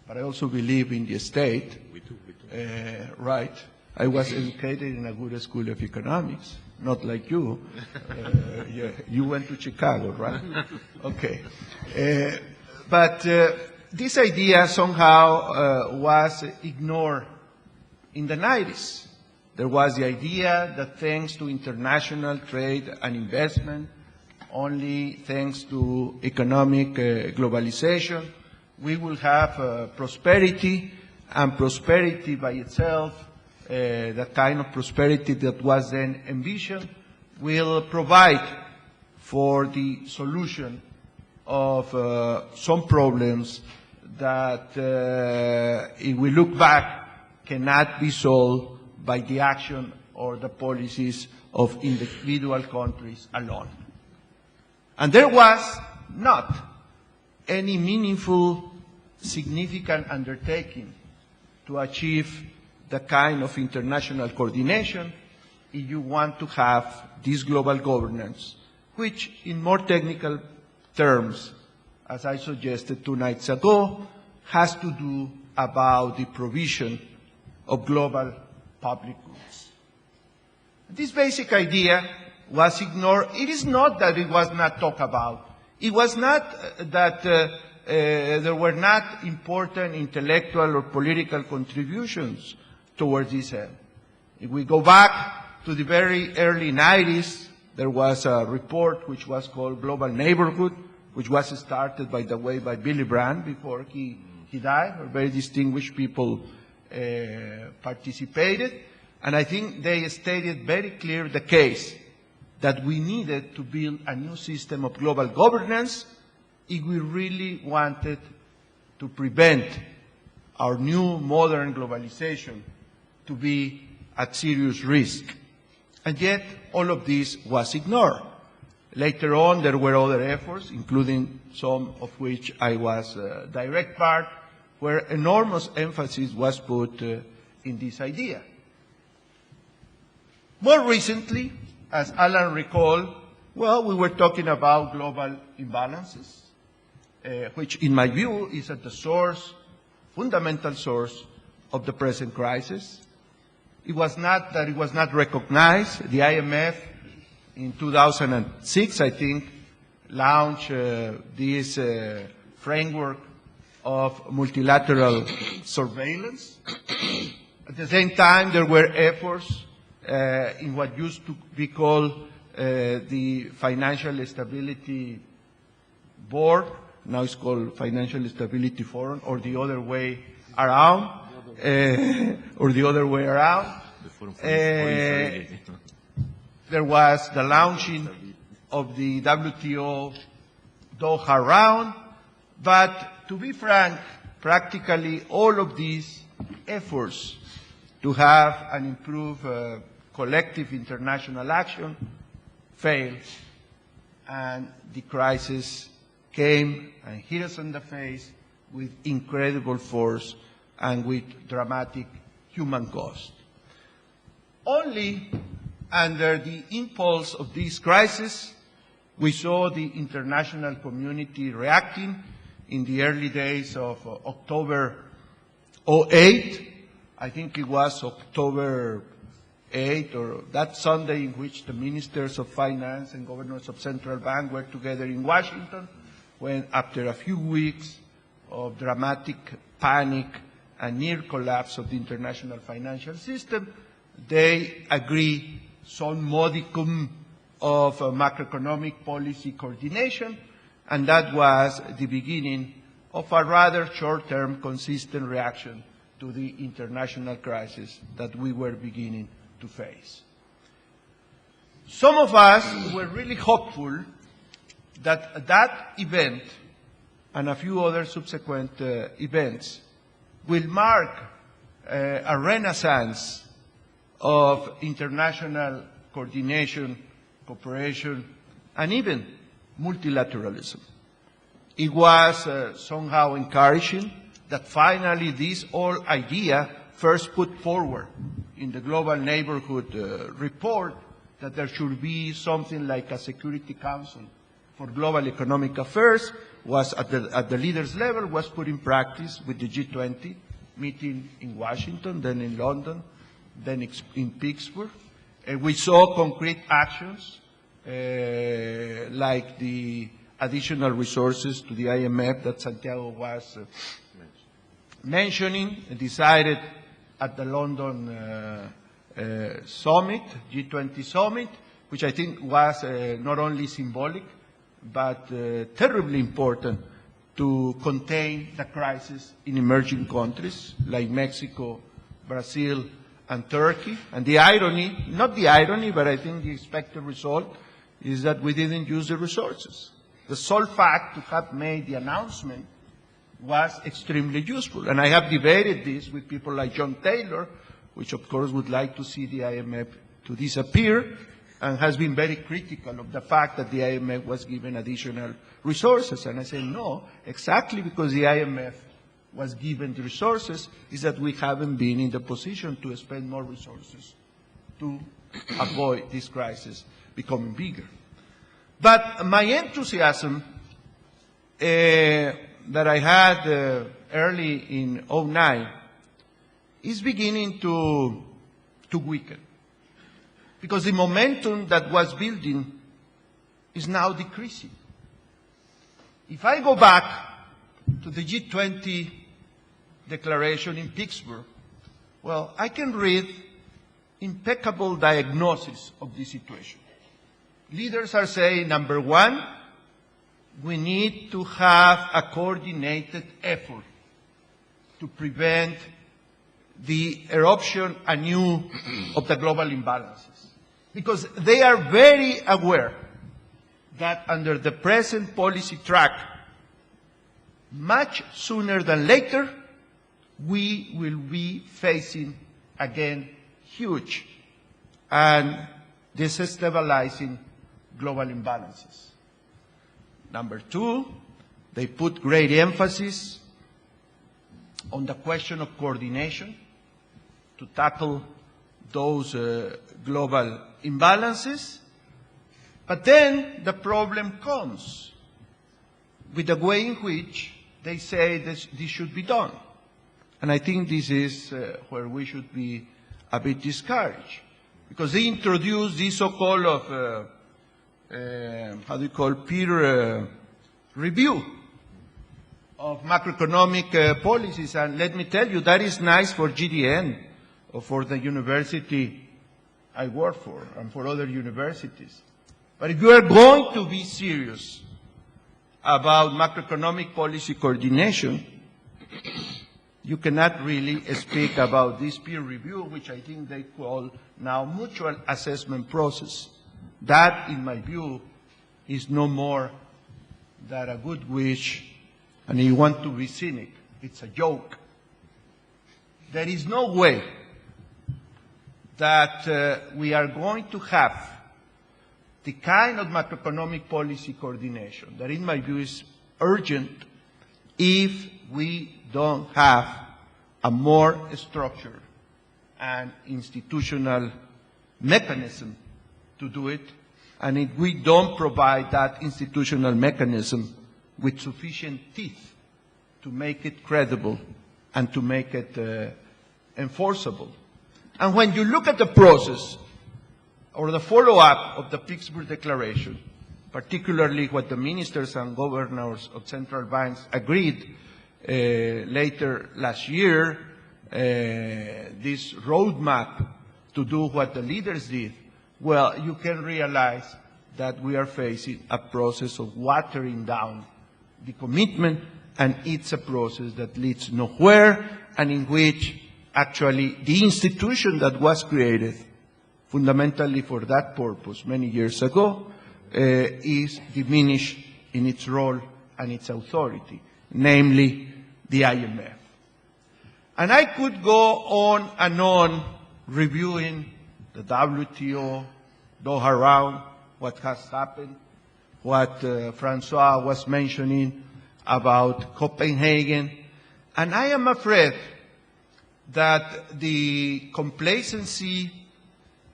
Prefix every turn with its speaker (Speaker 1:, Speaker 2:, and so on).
Speaker 1: but I also believe in the state.
Speaker 2: We do.
Speaker 1: Right. I was educated in a good school of economics, not like you. You went to Chicago, right? Okay. But this idea somehow was ignored in the 90s. There was the idea that thanks to international trade and investment, only thanks to economic globalization, we will have prosperity, and prosperity by itself, the kind of prosperity that was then envisioned, will provide for the solution of some problems that, if we look back, cannot be solved by the action or the policies of individual countries alone. And there was not any meaningful, significant undertaking to achieve the kind of international coordination if you want to have this global governance, which in more technical terms, as I suggested 2 nights ago, has to do about the provision of global public goods. This basic idea was ignored. It is not that it was not talked about. It was not that there were not important intellectual or political contributions towards this end. If we go back to the very early 90s, there was a report which was called Global Neighborhood, which was started, by the way, by Billy Brandt before he died, or very distinguished people participated. And I think they stated very clear the case that we needed to build a new system of global governance if we really wanted to prevent our new modern globalization to be at serious risk. And yet, all of this was ignored. Later on, there were other efforts, including some of which I was a direct part, where enormous emphasis was put in this idea. More recently, as Alan recalled, well, we were talking about global imbalances, which in my view is at the source, fundamental source of the present crisis. It was not that it was not recognized. The IMF in 2006, I think, launched this framework of multilateral surveillance. At the same time, there were efforts in what used to be called the Financial Stability Board. Now it's called Financial Stability Forum, or the other way around. There was the launching of the WTO Doha round, but to be frank, practically all of these efforts to have an improved collective international action failed, and the crisis came and hit us in the face with incredible force and with dramatic human cost. Only under the impulse of this crisis, we saw the international community reacting in the early days of October 2008. I think it was October 8, or that Sunday in which the ministers of finance and governors of central bank were together in Washington, when after a few weeks of dramatic panic and near collapse of the international financial system, they agreed some modicum of macroeconomic policy coordination, and that was the beginning of a rather short-term consistent reaction to the international crisis that we were beginning to face. Some of us were really hopeful that that event and a few other subsequent events will mark a renaissance of international coordination, cooperation, and even multilateralism. It was somehow encouraging that finally this whole idea, first put forward in the Global Neighborhood report, that there should be something like a Security Council for Global Economic Affairs was at the leaders level, was put in practice with the G20 meeting in Washington, then in London, then in Pittsburgh. We saw concrete actions like the additional resources to the IMF that Santiago was mentioning, decided at the London summit, G20 summit, which I think was not only symbolic, but terribly important to contain the crisis in emerging countries like Mexico, Brazil, and Turkey. And the irony, not the irony, but I think the expected result is that we didn't use the resources. The sole fact to have made the announcement was extremely useful. And I have debated this with people like John Taylor, which of course would like to see the IMF to disappear, and has been very critical of the fact that the IMF was given additional resources. And I say, no, exactly because the IMF was given the resources is that we haven't been in the position to spend more resources to avoid this crisis becoming bigger. But my enthusiasm that I had early in 2009 is beginning to weaken, because the momentum that was building is now decreasing. If I go back to the G20 declaration in Pittsburgh, well, I can read impeccable diagnosis of the situation. Leaders are saying, number one, we need to have a coordinated effort to prevent the eruption anew of the global imbalances. Because they are very aware that under the present policy track, much sooner than later, we will be facing again huge and destabilizing global imbalances. Number two, they put great emphasis on the question of coordination to tackle those global imbalances. But then the problem comes with the way in which they say this should be done. And I think this is where we should be a bit discouraged, because they introduced this so-called peer review of macroeconomic policies. And let me tell you, that is nice for GDN or for the university I work for and for other universities. But if you are going to be serious about macroeconomic policy coordination, you cannot really speak about this peer review, which I think they call now mutual assessment process. That, in my view, is no more than a good wish, and if you want to be cynic, it's a joke. There is no way that we are going to have the kind of macroeconomic policy coordination that, in my view, is urgent if we don't have a more structured and institutional mechanism to do it, and if we don't provide that institutional mechanism with sufficient teeth to make it credible and to make it enforceable. And when you look at the process or the follow-up of the Pittsburgh Declaration, particularly what the ministers and governors of central banks agreed later last year, this roadmap to do what the leaders did, well, you can realize that we are facing a process of watering down the commitment, and it's a process that leads nowhere, and in which actually the institution that was created fundamentally for that purpose many years ago is diminished in its role and its authority, namely the IMF. And I could go on and on reviewing the WTO, Doha Round, what has happened, what Francois was mentioning about Copenhagen. And I am afraid that the complacency